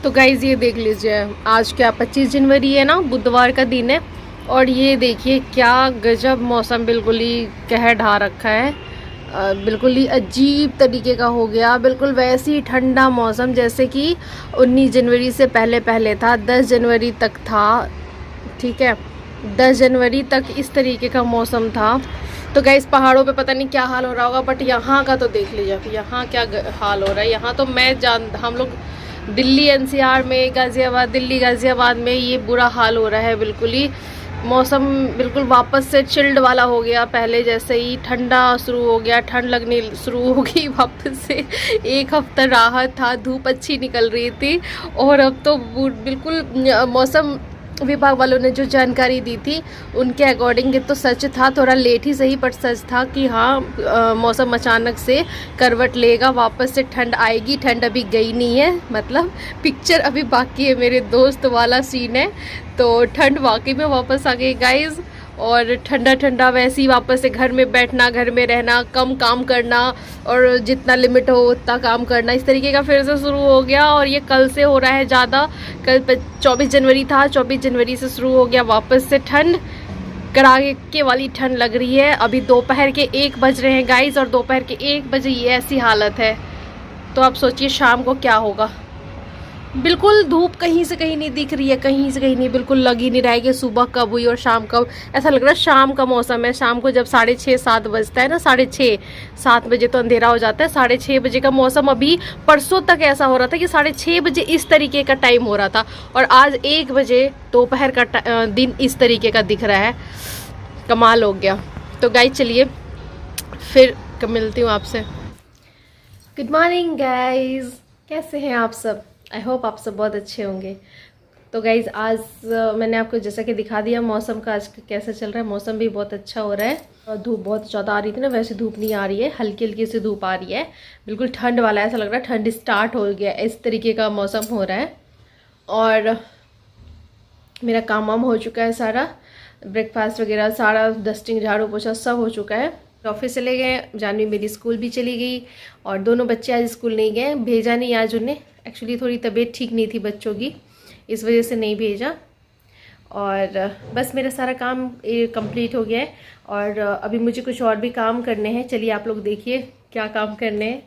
तो गाइज़ ये देख लीजिए, आज क्या 25 जनवरी है ना, बुधवार का दिन है। और ये देखिए क्या गजब मौसम बिल्कुल ही कहर ढा रखा है। बिल्कुल ही अजीब तरीके का हो गया, बिल्कुल वैसे ही ठंडा मौसम जैसे कि 19 जनवरी से पहले पहले था, 10 जनवरी तक था। ठीक है, 10 जनवरी तक इस तरीके का मौसम था। तो गाइस पहाड़ों पे पता नहीं क्या हाल हो रहा होगा, बट यहाँ का तो देख लीजिए यहाँ क्या हाल हो रहा है। यहाँ तो हम लोग दिल्ली एनसीआर में, गाज़ियाबाद, दिल्ली गाज़ियाबाद में ये बुरा हाल हो रहा है। बिल्कुल ही मौसम बिल्कुल वापस से चिल्ड वाला हो गया, पहले जैसे ही ठंडा शुरू हो गया, ठंड लगनी शुरू हो गई वापस से। एक हफ्ता राहत था, धूप अच्छी निकल रही थी, और अब तो बिल्कुल मौसम विभाग वालों ने जो जानकारी दी थी उनके अकॉर्डिंग ये तो सच था, थोड़ा लेट ही सही पर सच था कि हाँ मौसम अचानक से करवट लेगा, वापस से ठंड आएगी। ठंड अभी गई नहीं है, मतलब पिक्चर अभी बाकी है, मेरे दोस्त वाला सीन है। तो ठंड वाकई में वापस आ गई गाइज, और ठंडा ठंडा वैसे ही वापस से घर में बैठना, घर में रहना, कम काम करना, और जितना लिमिट हो उतना काम करना, इस तरीके का फिर से शुरू हो गया। और ये कल से हो रहा है ज़्यादा। कल 24 जनवरी था, 24 जनवरी से शुरू हो गया वापस से ठंड, कड़ाके वाली ठंड लग रही है। अभी दोपहर के 1 बज रहे हैं गाइज, और दोपहर के 1 बजे ये ऐसी हालत है, तो आप सोचिए शाम को क्या होगा। बिल्कुल धूप कहीं से कहीं नहीं दिख रही है, कहीं से कहीं नहीं, बिल्कुल लग ही नहीं रहा है कि सुबह कब हुई और शाम कब। ऐसा लग रहा है शाम का मौसम है। शाम को जब 6:30-7 बजता है ना, 6:30-7 बजे तो अंधेरा हो जाता है, 6:30 बजे का मौसम अभी परसों तक ऐसा हो रहा था कि 6:30 बजे इस तरीके का टाइम हो रहा था, और आज 1 बजे दोपहर का दिन इस तरीके का दिख रहा है। कमाल हो गया। तो गाइस चलिए फिर मिलती हूँ आपसे। गुड मॉर्निंग गाइज, कैसे हैं आप सब? आई होप आप सब बहुत अच्छे होंगे। तो गाइज़ आज मैंने आपको जैसा कि दिखा दिया मौसम का आज कैसा चल रहा है। मौसम भी बहुत अच्छा हो रहा है, और धूप बहुत ज़्यादा आ रही थी ना, वैसे धूप नहीं आ रही है, हल्की हल्की सी धूप आ रही है। बिल्कुल ठंड वाला ऐसा लग रहा है ठंड स्टार्ट हो गया, इस तरीके का मौसम हो रहा है। और मेरा काम वाम हो चुका है सारा, ब्रेकफास्ट वगैरह सारा, डस्टिंग, झाड़ू पोछा सब हो चुका है। ऑफिस चले गए, जानवी मेरी स्कूल भी चली गई, और दोनों बच्चे आज स्कूल नहीं गए, भेजा नहीं आज उन्हें। एक्चुअली थोड़ी तबीयत ठीक नहीं थी बच्चों की, इस वजह से नहीं भेजा। और बस मेरा सारा काम कंप्लीट हो गया है, और अभी मुझे कुछ और भी काम करने हैं। चलिए आप लोग देखिए क्या काम करने हैं।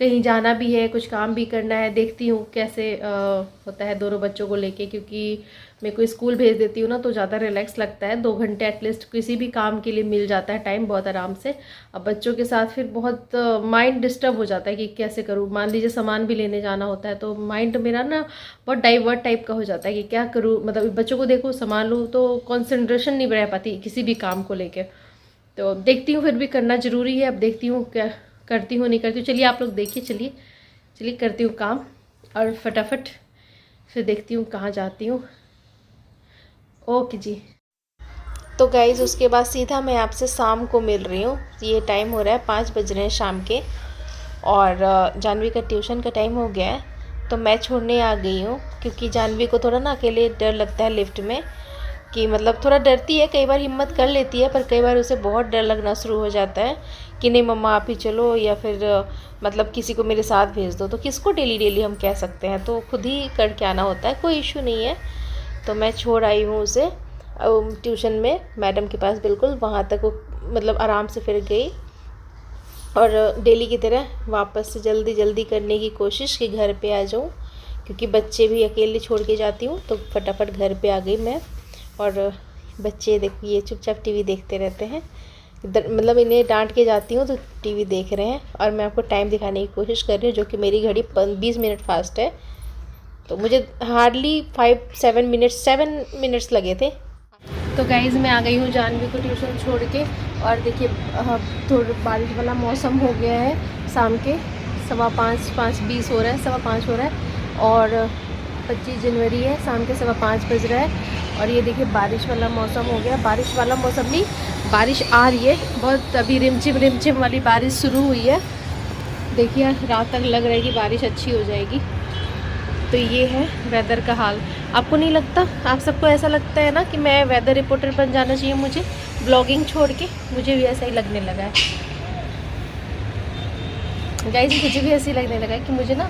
कहीं जाना भी है, कुछ काम भी करना है, देखती हूँ कैसे होता है दोनों बच्चों को लेके, क्योंकि मेरे को स्कूल भेज देती हूँ ना तो ज़्यादा रिलैक्स लगता है। 2 घंटे एटलीस्ट किसी भी काम के लिए मिल जाता है टाइम बहुत आराम से। अब बच्चों के साथ फिर बहुत माइंड डिस्टर्ब हो जाता है कि कैसे करूँ। मान लीजिए सामान भी लेने जाना होता है तो माइंड मेरा ना बहुत डाइवर्ट टाइप का हो जाता है कि क्या करूँ, मतलब बच्चों को देखो, सामान लूँ, तो कॉन्सेंट्रेशन नहीं रह पाती किसी भी काम को लेकर। तो देखती हूँ, फिर भी करना ज़रूरी है। अब देखती हूँ क्या करती हूँ नहीं करती हूँ। चलिए आप लोग देखिए, चलिए चलिए करती हूँ काम, और फटाफट फिर देखती हूँ कहाँ जाती हूँ। ओके जी। तो गाइज़ उसके बाद सीधा मैं आपसे शाम को मिल रही हूँ। ये टाइम हो रहा है 5 बज रहे हैं शाम के, और जानवी का ट्यूशन का टाइम हो गया है, तो मैं छोड़ने आ गई हूँ। क्योंकि जानवी को थोड़ा ना अकेले डर लगता है लिफ्ट में, कि मतलब थोड़ा डरती है, कई बार हिम्मत कर लेती है, पर कई बार उसे बहुत डर लगना शुरू हो जाता है कि नहीं मम्मा आप ही चलो, या फिर मतलब किसी को मेरे साथ भेज दो। तो किसको डेली डेली हम कह सकते हैं, तो खुद ही करके आना होता है, कोई इशू नहीं है। तो मैं छोड़ आई हूँ उसे ट्यूशन में मैडम के पास, बिल्कुल वहाँ तक वो मतलब आराम से फिर गई, और डेली की तरह वापस से जल्दी जल्दी करने की कोशिश कि घर पे आ जाऊँ, क्योंकि बच्चे भी अकेले छोड़ के जाती हूँ। तो फटाफट घर पे आ गई मैं, और बच्चे देखिए चुपचाप टीवी देखते रहते हैं। मतलब इन्हें डांट के जाती हूँ तो टीवी देख रहे हैं, और मैं आपको टाइम दिखाने की कोशिश कर रही हूँ, जो कि मेरी घड़ी 20 मिनट फास्ट है। तो मुझे हार्डली 7 मिनट्स लगे थे। तो गाइज़ मैं आ गई हूँ जानवी को ट्यूशन छोड़ के, और देखिए थोड़ा बारिश वाला मौसम हो गया है। शाम के 5:15 हो रहा है, 5:15 हो रहा है, और 25 जनवरी है, शाम के 5:15 बज रहा है। और ये देखिए बारिश वाला मौसम हो गया। बारिश वाला मौसम नहीं, बारिश आ रही है बहुत, अभी रिमझिम वाली बारिश शुरू हुई है। देखिए रात तक लग रहा है कि बारिश अच्छी हो जाएगी। तो ये है वेदर का हाल। आपको नहीं लगता, आप सबको ऐसा लगता है ना कि मैं वेदर रिपोर्टर बन जाना चाहिए मुझे, ब्लॉगिंग छोड़ के? मुझे भी ऐसा ही लगने लगा है गाइस, मुझे भी ऐसे ही लगने लगा है कि मुझे ना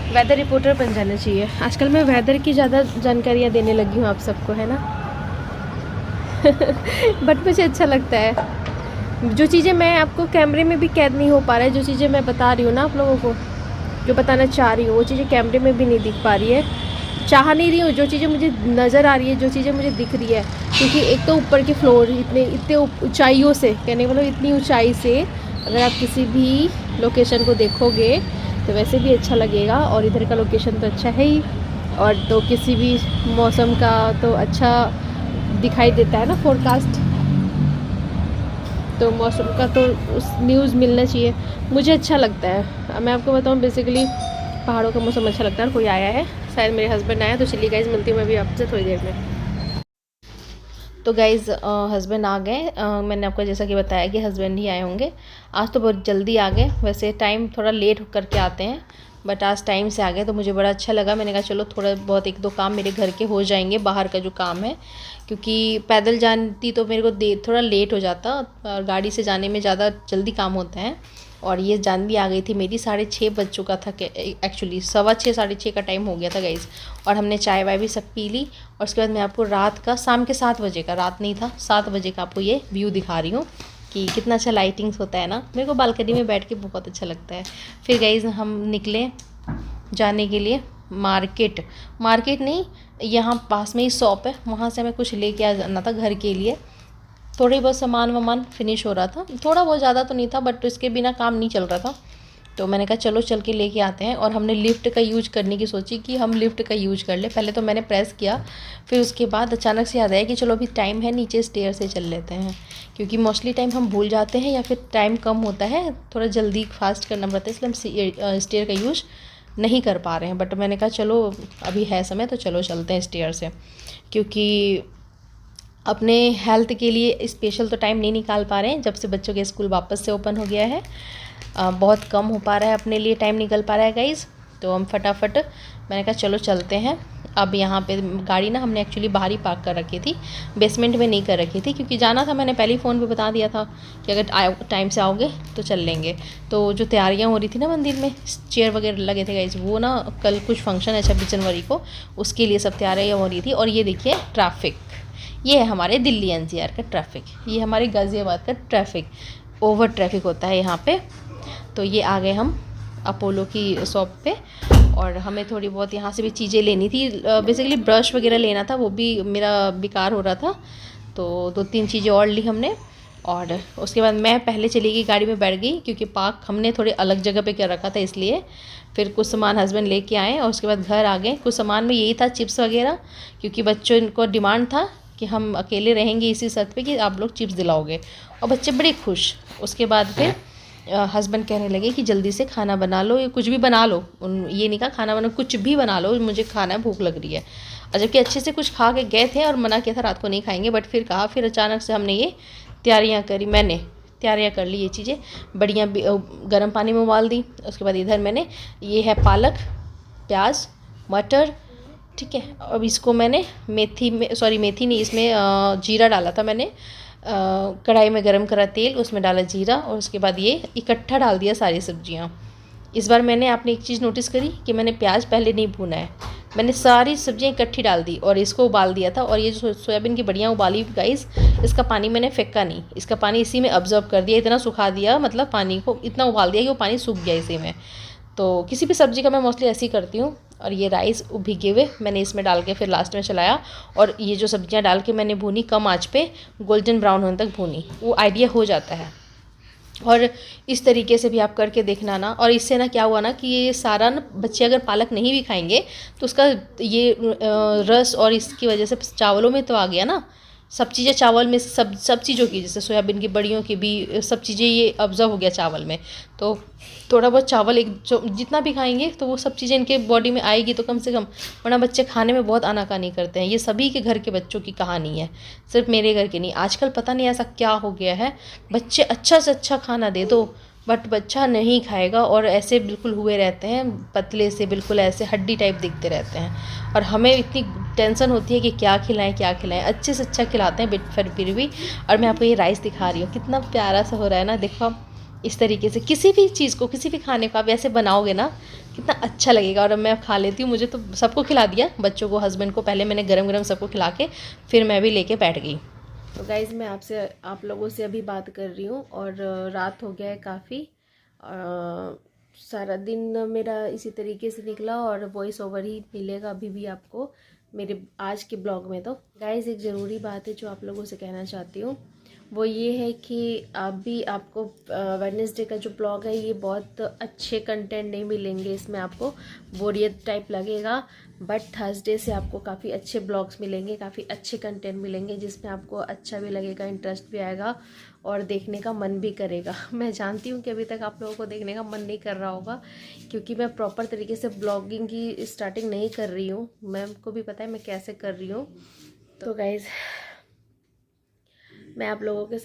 वेदर रिपोर्टर बन जाना चाहिए। आजकल मैं वेदर की ज़्यादा जानकारियाँ देने लगी हूँ आप सबको, है ना। बट मुझे अच्छा लगता है जो चीज़ें मैं आपको कैमरे में भी कैद नहीं हो पा रहा है, जो चीज़ें मैं बता रही हूँ ना आप लोगों को, जो बताना चाह रही हूँ, वो चीज़ें कैमरे में भी नहीं दिख पा रही है, चाह नहीं रही हूँ। जो चीज़ें मुझे नज़र आ रही है, जो चीज़ें मुझे दिख रही है, क्योंकि एक तो ऊपर के फ्लोर इतने ऊंचाइयों से, कहने का मतलब इतनी ऊंचाई से अगर आप किसी भी लोकेशन को देखोगे तो वैसे भी अच्छा लगेगा, और इधर का लोकेशन तो अच्छा है ही, और तो किसी भी मौसम का तो अच्छा दिखाई देता है ना फोरकास्ट, तो मौसम का तो उस न्यूज़ मिलना चाहिए। मुझे अच्छा लगता है। अब मैं आपको बताऊँ, बेसिकली पहाड़ों का मौसम अच्छा लगता है। और कोई आया है, शायद मेरे हस्बैंड आया, तो चलिए गाइज़ मिलती हूँ मैं भी आपसे थोड़ी देर में। तो गाइज़ हस्बैंड आ गए। मैंने आपको जैसा कि बताया कि हस्बैंड ही आए होंगे। आज तो बहुत जल्दी आ गए, वैसे टाइम थोड़ा लेट करके आते हैं, बट आज टाइम से आ गए तो मुझे बड़ा अच्छा लगा। मैंने कहा चलो थोड़ा बहुत एक दो काम मेरे घर के हो जाएंगे, बाहर का जो काम है, क्योंकि पैदल जानती तो मेरे को थोड़ा लेट हो जाता, और गाड़ी से जाने में ज़्यादा जल्दी काम होता है। और ये जान भी आ गई थी मेरी, 6:30 बज चुका था, एक्चुअली 6:15 6:30 का टाइम हो गया था गाइज़। और हमने चाय वाय भी सब पी ली, और उसके बाद मैं आपको रात का, शाम के 7 बजे का, रात नहीं था 7 बजे का आपको ये व्यू दिखा रही हूँ कि कितना अच्छा लाइटिंग्स होता है ना। मेरे को बालकनी में बैठ के बहुत अच्छा लगता है। फिर गाइज़ हम निकले जाने के लिए मार्केट नहीं, यहाँ पास में ही शॉप है, वहाँ से हमें कुछ लेके आना था घर के लिए। थोड़ी बहुत सामान वामान फिनिश हो रहा था, थोड़ा बहुत ज़्यादा तो नहीं था, बट इसके बिना काम नहीं चल रहा था, तो मैंने कहा चलो चल के लेके आते हैं। और हमने लिफ्ट का यूज करने की सोची कि हम लिफ्ट का यूज कर ले। पहले तो मैंने प्रेस किया, फिर उसके बाद अचानक से याद आया कि चलो अभी टाइम है, नीचे स्टेयर से चल लेते हैं, क्योंकि मोस्टली टाइम हम भूल जाते हैं या फिर टाइम कम होता है, थोड़ा जल्दी फास्ट करना पड़ता है, इसलिए हम स्टेयर का यूज नहीं कर पा रहे हैं। बट मैंने कहा चलो अभी है समय तो चलो चलते हैं स्टेयर से, क्योंकि अपने हेल्थ के लिए स्पेशल तो टाइम नहीं निकाल पा रहे हैं। जब से बच्चों के स्कूल वापस से ओपन हो गया है, बहुत कम हो पा रहा है, अपने लिए टाइम निकल पा रहा है गाइज़। तो हम फटाफट, मैंने कहा चलो चलते हैं। अब यहाँ पे गाड़ी ना हमने एक्चुअली बाहर ही पार्क कर रखी थी, बेसमेंट में नहीं कर रखी थी, क्योंकि जाना था, मैंने पहले ही फ़ोन पे बता दिया था कि अगर टाइम से आओगे तो चल लेंगे। तो जो तैयारियाँ हो रही थी ना मंदिर में, चेयर वगैरह लगे थे गाइज़, वो ना कल कुछ फंक्शन है 26 जनवरी को, उसके लिए सब तैयारियाँ हो रही थी। और ये देखिए ट्रैफिक, ये है हमारे दिल्ली एनसीआर का ट्रैफिक, ये हमारे गाज़ियाबाद का ट्रैफिक, ओवर ट्रैफिक होता है यहाँ पे। तो ये आ गए हम अपोलो की शॉप पे, और हमें थोड़ी बहुत यहाँ से भी चीज़ें लेनी थी। बेसिकली ब्रश वगैरह लेना था, वो भी मेरा बेकार हो रहा था, तो 2-3 चीज़ें और ली हमने। और उसके बाद मैं पहले चली गई, गाड़ी में बैठ गई, क्योंकि पार्क हमने थोड़े अलग जगह पे कर रखा था इसलिए। फिर कुछ सामान हस्बैंड लेके आए, और उसके बाद घर आ गए। कुछ सामान में यही था, चिप्स वगैरह, क्योंकि बच्चों को डिमांड था कि हम अकेले रहेंगे इसी शर्त पे कि आप लोग चिप्स दिलाओगे, और बच्चे बड़े खुश। उसके बाद फिर हस्बैंड कहने लगे कि जल्दी से खाना बना लो, या कुछ भी बना लो, ये नहीं कहा खाना बना, कुछ भी बना लो, मुझे खाना है, भूख लग रही है। और जबकि अच्छे से कुछ खा के गए थे, और मना किया था रात को नहीं खाएंगे, बट फिर कहा, फिर अचानक से हमने ये तैयारियाँ करी, मैंने तैयारियाँ कर ली, ये चीज़ें बढ़िया गर्म पानी में उबाल दी। उसके बाद इधर मैंने, ये है पालक, प्याज, मटर, ठीक है। अब इसको मैंने मेथी नहीं, इसमें जीरा डाला था मैंने, कढ़ाई में गरम करा तेल, उसमें डाला जीरा, और उसके बाद ये इकट्ठा डाल दिया सारी सब्जियां। इस बार मैंने आपने एक चीज़ नोटिस करी कि मैंने प्याज पहले नहीं भूना है, मैंने सारी सब्जियां इकट्ठी डाल दी और इसको उबाल दिया था। और ये जो सोयाबीन की बढ़िया उबाली गाइस, इसका पानी मैंने फेंका नहीं, इसका पानी इसी में ऑब्जर्व कर दिया, इतना सुखा दिया, मतलब पानी को इतना उबाल दिया कि वो पानी सूख गया इसी में। तो किसी भी सब्ज़ी का मैं मोस्टली ऐसे ही करती हूँ। और ये राइस भिगे हुए मैंने इसमें डाल के फिर लास्ट में चलाया, और ये जो सब्जियां डाल के मैंने भूनी, कम आंच पे गोल्डन ब्राउन होने तक भूनी, वो आइडिया हो जाता है। और इस तरीके से भी आप करके देखना ना। और इससे ना क्या हुआ ना कि ये सारा ना, बच्चे अगर पालक नहीं भी खाएंगे तो उसका ये रस, और इसकी वजह से चावलों में तो आ गया ना, सब चीज़ें चावल में, सब चीज़ों की, जैसे सोयाबीन की बड़ियों की भी सब चीज़ें ये ऑब्जर्व हो गया चावल में। तो थोड़ा बहुत चावल एक जितना भी खाएंगे तो वो सब चीज़ें इनके बॉडी में आएगी तो कम से कम, वरना बच्चे खाने में बहुत आनाकानी करते हैं। ये सभी के घर के बच्चों की कहानी है, सिर्फ मेरे घर की नहीं। आजकल पता नहीं ऐसा क्या हो गया है, बच्चे अच्छा से अच्छा खाना दे दो बट बच्चा नहीं खाएगा, और ऐसे बिल्कुल हुए रहते हैं, पतले से बिल्कुल ऐसे हड्डी टाइप दिखते रहते हैं। और हमें इतनी टेंशन होती है कि क्या खिलाएं क्या खिलाएं, अच्छे से अच्छा खिलाते हैं फिर भी। और मैं आपको ये राइस दिखा रही हूँ, कितना प्यारा सा हो रहा है ना, देखो इस तरीके से किसी भी चीज़ को, किसी भी खाने को आप ऐसे बनाओगे ना, कितना अच्छा लगेगा। और अब मैं खा लेती हूँ, मुझे तो सबको खिला दिया, बच्चों को, हस्बैंड को, पहले मैंने गरम गरम सबको खिला के फिर मैं भी लेके बैठ गई। तो गाइज़ मैं आप लोगों से अभी बात कर रही हूँ और रात हो गया है काफ़ी। सारा दिन मेरा इसी तरीके से निकला और वॉइस ओवर ही मिलेगा अभी भी आपको मेरे आज के ब्लॉग में। तो गाइज़ एक ज़रूरी बात है जो आप लोगों से कहना चाहती हूँ, वो ये है कि अभी आपको वेडनेसडे का जो ब्लॉग है ये बहुत अच्छे कंटेंट नहीं मिलेंगे, इसमें आपको बोरियत टाइप लगेगा। बट थर्सडे से आपको काफ़ी अच्छे ब्लॉग्स मिलेंगे, काफ़ी अच्छे कंटेंट मिलेंगे जिसमें आपको अच्छा भी लगेगा, इंटरेस्ट भी आएगा और देखने का मन भी करेगा। मैं जानती हूँ कि अभी तक आप लोगों को देखने का मन नहीं कर रहा होगा क्योंकि मैं प्रॉपर तरीके से ब्लॉगिंग की स्टार्टिंग नहीं कर रही हूँ। मैम को भी पता है मैं कैसे कर रही हूँ। तो गाइज़ मैं आप लोगों के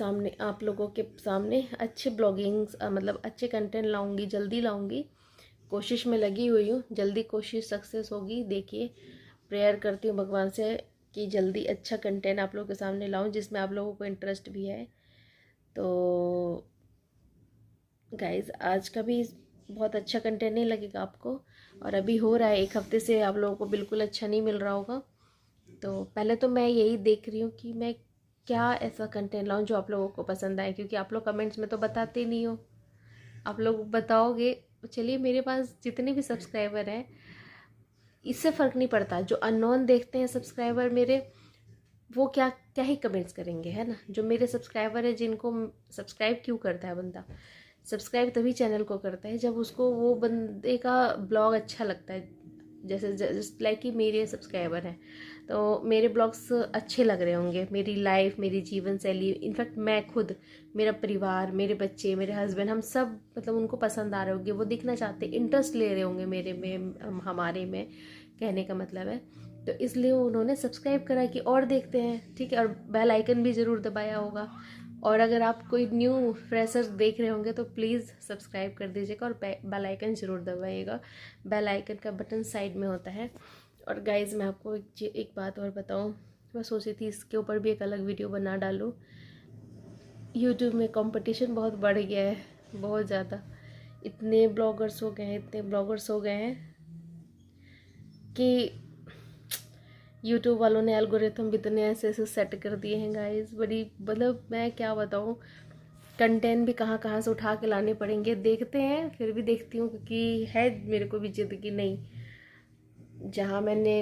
सामने अच्छे ब्लॉगिंग्स मतलब अच्छे कंटेंट लाऊंगी, जल्दी लाऊंगी, कोशिश में लगी हुई हूँ, जल्दी कोशिश सक्सेस होगी। देखिए प्रेयर करती हूँ भगवान से कि जल्दी अच्छा कंटेंट आप लोगों के सामने लाऊं जिसमें आप लोगों को इंटरेस्ट भी है। तो गाइज़ आज का भी बहुत अच्छा कंटेंट नहीं लगेगा आपको, और अभी हो रहा है, एक हफ्ते से आप लोगों को बिल्कुल अच्छा नहीं मिल रहा होगा। तो पहले तो मैं यही देख रही हूँ कि मैं क्या ऐसा कंटेंट लाऊं जो आप लोगों को पसंद आए, क्योंकि आप लोग कमेंट्स में तो बताते नहीं हो। आप लोग बताओगे, चलिए मेरे पास जितने भी सब्सक्राइबर हैं इससे फ़र्क नहीं पड़ता, जो अननोन देखते हैं सब्सक्राइबर मेरे, वो क्या क्या ही कमेंट्स करेंगे, है ना। जो मेरे सब्सक्राइबर है, जिनको सब्सक्राइब क्यों करता है बंदा, सब्सक्राइब तभी चैनल को करता है जब उसको वो बंदे का ब्लॉग अच्छा लगता है। जैसे जस्ट लाइक कि मेरे सब्सक्राइबर हैं तो मेरे ब्लॉग्स अच्छे लग रहे होंगे, मेरी लाइफ, मेरी जीवन शैली, इनफैक्ट मैं खुद, मेरा परिवार, मेरे बच्चे, मेरे हस्बैंड, हम सब मतलब उनको पसंद आ रहे होंगे, वो दिखना चाहते, इंटरेस्ट ले रहे होंगे मेरे में, हमारे में, कहने का मतलब है। तो इसलिए उन्होंने सब्सक्राइब करा कि और देखते हैं, ठीक है। और बेल आइकन भी ज़रूर दबाया होगा। और अगर आप कोई न्यू फ्रेशर्स देख रहे होंगे तो प्लीज़ सब्सक्राइब कर दीजिएगा और बेल आइकन ज़रूर दबाइएगा। बेल आइकन का बटन साइड में होता है। और गाइज़ मैं आपको एक बात और बताऊं, मैं सोची थी इसके ऊपर भी एक अलग वीडियो बना डालूं। यूट्यूब में कंपटीशन बहुत बढ़ गया है, बहुत ज़्यादा। इतने ब्लॉगर्स हो गए हैं, इतने ब्लॉगर्स हो गए हैं कि यूट्यूब वालों ने एल्गोरिथम भी इतने ऐसे ऐसे सेट कर दिए हैं गाइस, बड़ी मतलब मैं क्या बताऊँ, कंटेंट भी कहाँ कहाँ से उठा के लाने पड़ेंगे, देखते हैं। फिर भी देखती हूँ क्योंकि है मेरे को भी जिद कि नहीं, जहाँ मैंने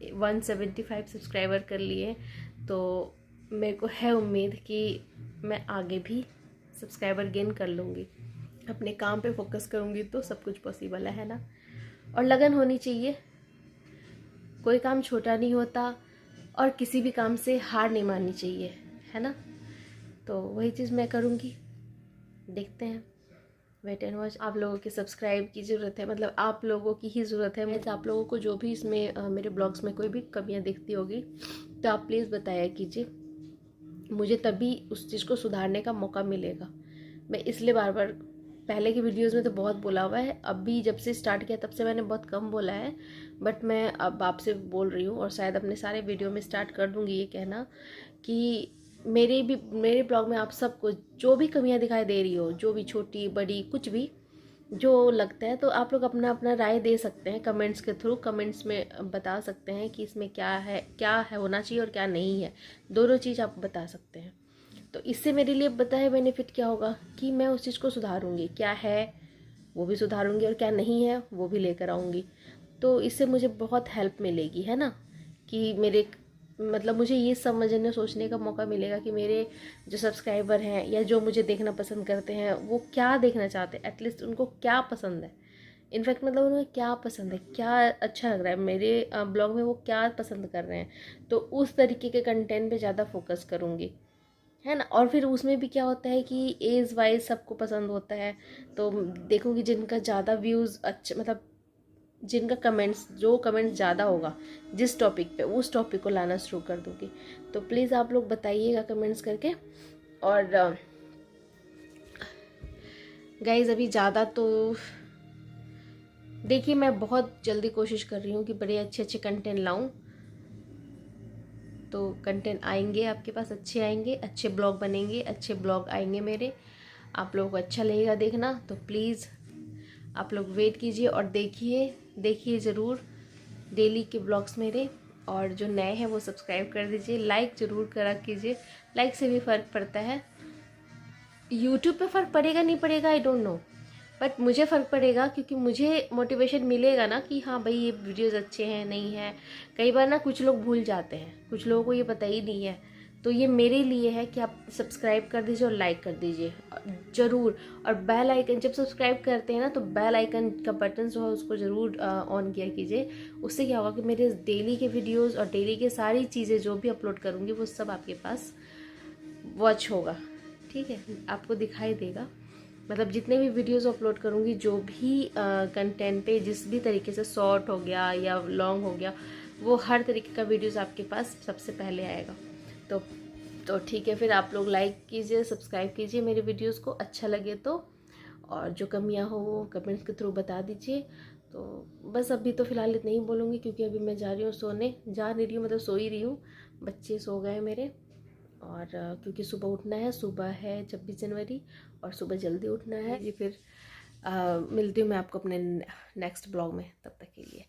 175 सब्सक्राइबर कर लिए तो मेरे को है उम्मीद कि मैं आगे भी सब्सक्राइबर गेन कर लूँगी। अपने काम पे फोकस करूँगी तो सब कुछ पॉसिबल है ना। और लगन होनी चाहिए, कोई काम छोटा नहीं होता और किसी भी काम से हार नहीं माननी चाहिए, है ना। तो वही चीज़ मैं करूँगी, देखते हैं, वेट एंड वॉच। आप लोगों के सब्सक्राइब की ज़रूरत है, मतलब आप लोगों की ही ज़रूरत है। आप लोगों को जो भी इसमें मेरे ब्लॉग्स में कोई भी कमियां दिखती होगी तो आप प्लीज़ बताया कीजिए, मुझे तभी उस चीज़ को सुधारने का मौका मिलेगा। मैं इसलिए बार बार, पहले की वीडियोस में तो बहुत बोला हुआ है, अभी जब से स्टार्ट किया तब से मैंने बहुत कम बोला है, बट मैं अब आपसे बोल रही हूँ और शायद अपने सारे वीडियो में स्टार्ट कर दूँगी ये कहना कि मेरे ब्लॉग में आप सबको जो भी कमियां दिखाई दे रही हो, जो भी छोटी बड़ी कुछ भी जो लगता है, तो आप लोग अपना अपना राय दे सकते हैं कमेंट्स के थ्रू, कमेंट्स में बता सकते हैं कि इसमें क्या है होना चाहिए और क्या नहीं है, दोनों चीज़ आप बता सकते हैं। तो इससे मेरे लिए बताए बेनिफिट क्या होगा कि मैं उस चीज़ को सुधारूंगी, क्या है वो भी सुधारूंगी और क्या नहीं है वो भी लेकर आऊँगी। तो इससे मुझे बहुत हेल्प मिलेगी, है ना, कि मेरे मतलब मुझे ये समझने सोचने का मौका मिलेगा कि मेरे जो सब्सक्राइबर हैं या जो मुझे देखना पसंद करते हैं वो क्या देखना चाहते हैं, एटलीस्ट उनको क्या पसंद है, इनफैक्ट मतलब उन्हें क्या पसंद है, क्या अच्छा लग रहा है मेरे ब्लॉग में, वो क्या पसंद कर रहे हैं। तो उस तरीके के कंटेंट पे ज़्यादा फोकस करूँगी, है ना। और फिर उसमें भी क्या होता है कि एज वाइज सबको पसंद होता है, तो देखूँगी जिनका ज़्यादा व्यूज़ अच्छे, मतलब जिनका जो कमेंट्स ज़्यादा होगा जिस टॉपिक पे, उस टॉपिक को लाना शुरू कर दूँगी। तो प्लीज़ आप लोग बताइएगा कमेंट्स करके। और गाइज़ अभी ज़्यादा तो देखिए, मैं बहुत जल्दी कोशिश कर रही हूँ कि बड़े अच्छे अच्छे कंटेंट लाऊं, तो कंटेंट आएंगे आपके पास, अच्छे आएंगे, अच्छे ब्लॉग बनेंगे, अच्छे ब्लॉग आएंगे मेरे, आप लोगों को अच्छा लगेगा देखना। तो प्लीज़ आप लोग वेट कीजिए और देखिए ज़रूर डेली के ब्लॉग्स मेरे। और जो नए हैं वो सब्सक्राइब कर दीजिए, लाइक ज़रूर करा कीजिए, लाइक से भी फ़र्क पड़ता है। यूट्यूब पे फ़र्क पड़ेगा नहीं पड़ेगा आई डोंट नो, बट मुझे फ़र्क पड़ेगा क्योंकि मुझे मोटिवेशन मिलेगा ना कि हाँ भाई ये वीडियोस अच्छे हैं नहीं हैं। कई बार ना कुछ लोग भूल जाते हैं, कुछ लोगों को ये पता ही नहीं है, तो ये मेरे लिए है कि आप सब्सक्राइब कर दीजिए और लाइक कर दीजिए ज़रूर। और बेल आइकन, जब सब्सक्राइब करते हैं ना तो बेल आइकन का बटन जो है उसको ज़रूर ऑन किया कीजिए। उससे क्या होगा कि मेरे डेली के वीडियोज़ और डेली के सारी चीज़ें जो भी अपलोड करूँगी वो सब आपके पास वॉच होगा, ठीक है, आपको दिखाई देगा। मतलब जितने भी वीडियोस अपलोड करूँगी, जो भी कंटेंट पे जिस भी तरीके से शॉर्ट हो गया या लॉन्ग हो गया, वो हर तरीके का वीडियोस आपके पास सबसे पहले आएगा। तो ठीक है, फिर आप लोग लाइक कीजिए, सब्सक्राइब कीजिए मेरे वीडियोस को, अच्छा लगे तो। और जो कमियां हो वो कमेंट्स के थ्रू बता दीजिए। तो बस अभी तो फ़िलहाल इतना ही बोलूँगी क्योंकि अभी मैं जा रही हूँ सोने, जा नहीं रही हूँ मतलब सो ही रही हूँ, बच्चे सो गए मेरे। और क्योंकि सुबह उठना है, सुबह है 26 जनवरी और सुबह जल्दी उठना है जी। फिर मिलती हूँ मैं आपको अपने नेक्स्ट ब्लॉग में, तब तक के लिए